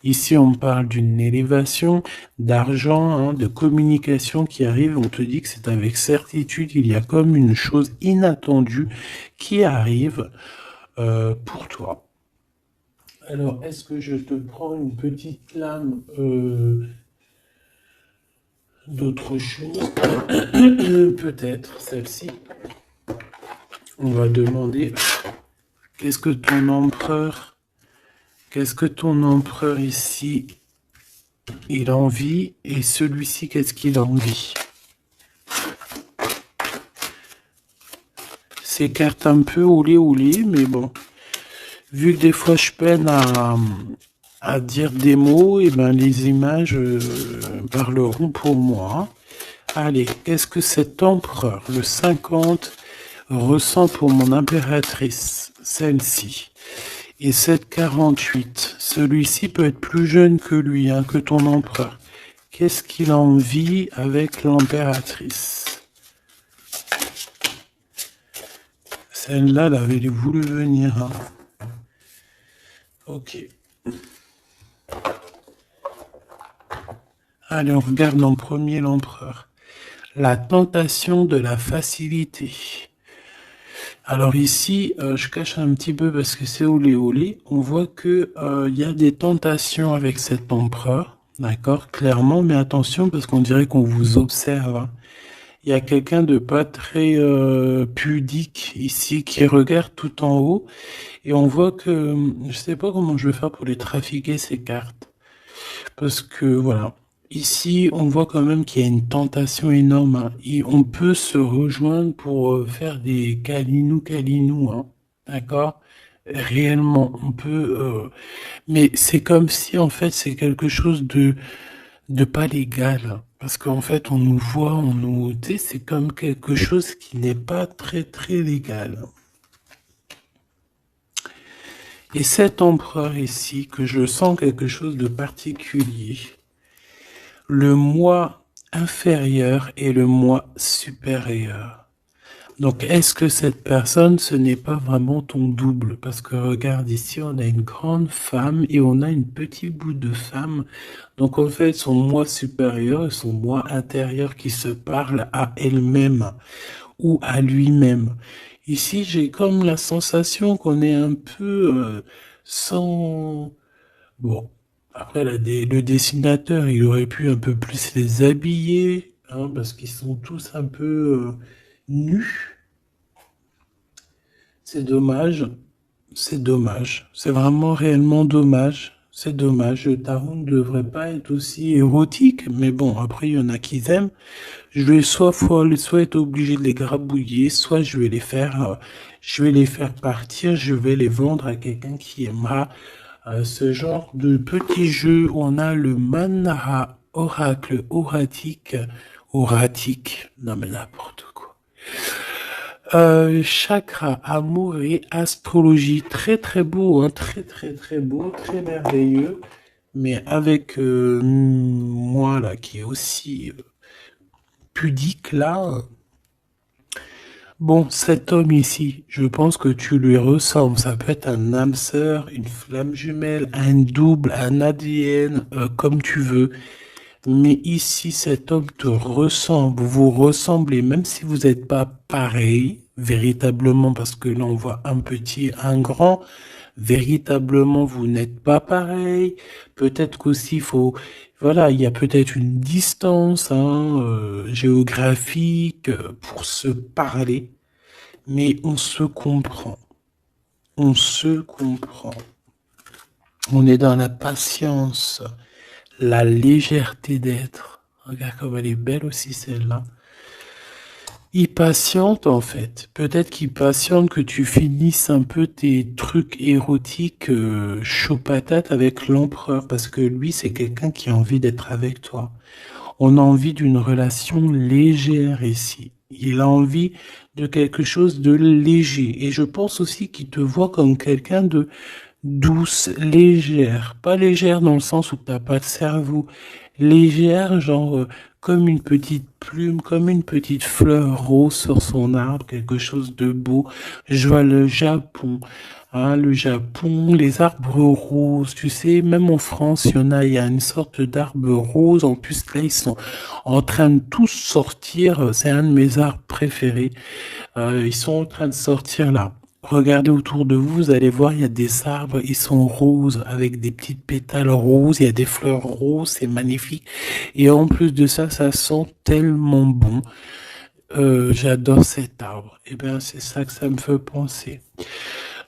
Ici, on parle d'une élévation, d'argent, hein, de communication qui arrive. On te dit que c'est avec certitude, il y a comme une chose inattendue qui arrive pour toi. Alors, est-ce que je te prends une petite lame d'autre chose? Peut-être celle-ci. On va demander qu'est-ce que ton empereur, qu'est-ce que ton empereur ici, il a envie, et celui-ci, qu'est-ce qu'il a envie? Ces cartes un peu olé, mais bon. Vu que des fois je peine à dire des mots, et ben les images parleront pour moi. Allez, qu'est-ce que cet empereur, le 50, ressent pour mon impératrice, celle-ci? Et cette 48, celui-ci peut être plus jeune que lui, hein, que ton empereur. Qu'est-ce qu'il a envie avec l'impératrice? Celle-là, elle avait voulu venir. Hein. Ok. Allez, on regarde en premier l'empereur. La tentation de la facilité. Alors ici, je cache un petit peu parce que c'est olé. On voit que il y a des tentations avec cet empereur, d'accord, clairement, mais attention parce qu'on dirait qu'on vous observe. Hein. Il y a quelqu'un de pas très pudique ici qui regarde tout en haut et on voit que je sais pas comment je vais faire pour les trafiquer ces cartes parce que voilà. Ici, on voit quand même qu'il y a une tentation énorme. Hein. Et on peut se rejoindre pour faire des câlinous, hein. D'accord? Réellement, on peut. Mais c'est comme si, en fait, c'est quelque chose de pas légal. Parce qu'en fait, on nous voit, on nous. Tu sais, c'est comme quelque chose qui n'est pas très, très légal. Et cet empereur ici, que je sens quelque chose de particulier. Le moi inférieur et le moi supérieur. Donc, est-ce que cette personne, ce n'est pas vraiment ton double? Parce que regarde ici, on a une grande femme et on a une petite bout de femme. Donc, en fait, son moi supérieur et son moi intérieur qui se parlent à elle-même ou à lui-même. Ici, j'ai comme la sensation qu'on est un peu sans... Bon, après, le dessinateur, il aurait pu un peu plus les habiller, hein, parce qu'ils sont tous un peu nus. C'est dommage, c'est dommage. C'est vraiment réellement dommage. C'est dommage. Le tarot ne devrait pas être aussi érotique, mais bon, après, il y en a qui aiment. Je vais soit être obligé de les grabouiller, soit je vais les faire partir, je vais les vendre à quelqu'un qui aimera ce genre de petit jeu où on a le manara oracle oratique, non mais n'importe quoi. Chakra, amour et astrologie, très très beau, hein, très beau, très merveilleux, mais avec moi là qui est aussi pudique là. Bon, cet homme ici, je pense que tu lui ressembles. Ça peut être un âme sœur, une flamme jumelle, un double, un ADN, comme tu veux. Mais ici, cet homme te ressemble, vous ressemblez, même si vous n'êtes pas pareil, véritablement, parce que là, on voit un petit, un grand, véritablement, vous n'êtes pas pareil. Peut-être qu'aussi, voilà, il y a peut-être une distance, hein, géographique pour se parler, mais on se comprend. On se comprend. On est dans la patience, la légèreté d'être. Regarde comme elle est belle aussi celle-là. Il patiente en fait. Peut-être qu'il patiente que tu finisses un peu tes trucs érotiques chaud patate avec l'empereur parce que lui c'est quelqu'un qui a envie d'être avec toi. On a envie d'une relation légère ici. Il a envie de quelque chose de léger. Et je pense aussi qu'il te voit comme quelqu'un douce, légère. Pas légère dans le sens où t'as pas de cerveau. Légère, genre comme une petite plume, comme une petite fleur rose sur son arbre, quelque chose de beau. Je vois le Japon. Hein, le Japon, les arbres roses, tu sais, même en France, il y a une sorte d'arbre rose. En plus, là, ils sont en train de tous sortir. C'est un de mes arbres préférés. Ils sont en train de sortir là. Regardez autour de vous, vous allez voir, il y a des arbres, ils sont roses, avec des petites pétales roses, il y a des fleurs roses, c'est magnifique. Et en plus de ça, ça sent tellement bon. J'adore cet arbre. Et bien, c'est ça que ça me fait penser.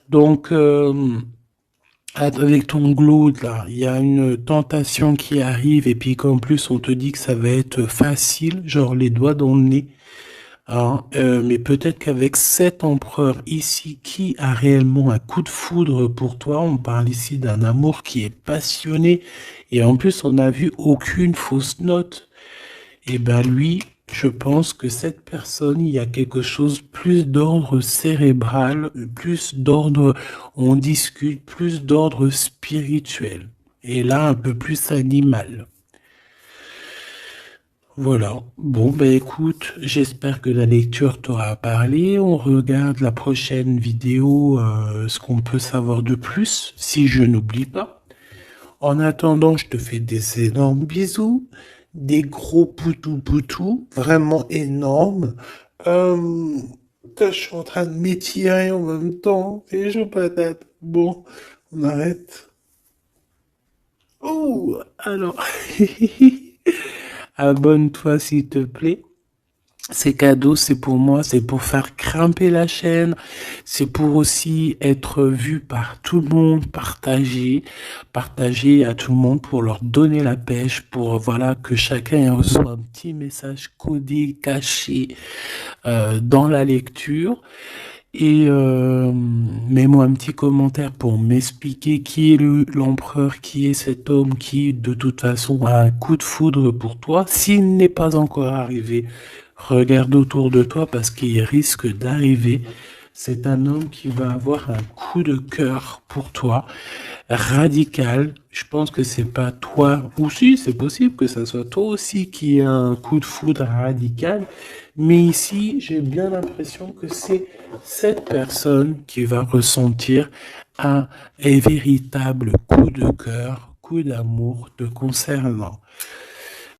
Donc, avec ton glow, là, il y a une tentation qui arrive, et puis qu'en plus, on te dit que ça va être facile, genre les doigts dans le nez. Hein, mais peut-être qu'avec cet empereur ici qui a réellement un coup de foudre pour toi, on parle ici d'un amour qui est passionné et en plus on n'a vu aucune fausse note. Et ben lui, je pense que cette personne, il y a quelque chose plus d'ordre cérébral, plus d'ordre, on discute, plus d'ordre spirituel. Et là, un peu plus animal. Voilà. Bon, ben écoute, j'espère que la lecture t'aura parlé. On regarde la prochaine vidéo, ce qu'on peut savoir de plus, si je n'oublie pas. En attendant, je te fais des énormes bisous, des gros poutous, vraiment énormes. Euh, je suis en train de m'étirer en même temps, et je patate. Bon, on arrête. Oh, alors, abonne-toi s'il te plaît. Ces cadeaux, c'est pour moi, c'est pour faire grimper la chaîne, c'est pour aussi être vu par tout le monde, partager à tout le monde pour leur donner la pêche, pour voilà que chacun reçoit un petit message codé, caché dans la lecture. Et mets-moi un petit commentaire pour m'expliquer qui est l'empereur, qui est cet homme qui, de toute façon, a un coup de foudre pour toi. S'il n'est pas encore arrivé, regarde autour de toi parce qu'il risque d'arriver. C'est un homme qui va avoir un coup de cœur pour toi, radical. Je pense que c'est pas toi, ou si, c'est possible que ça soit toi aussi qui ait un coup de foudre radical. Mais ici, j'ai bien l'impression que c'est cette personne qui va ressentir un véritable coup de cœur, coup d'amour te concernant.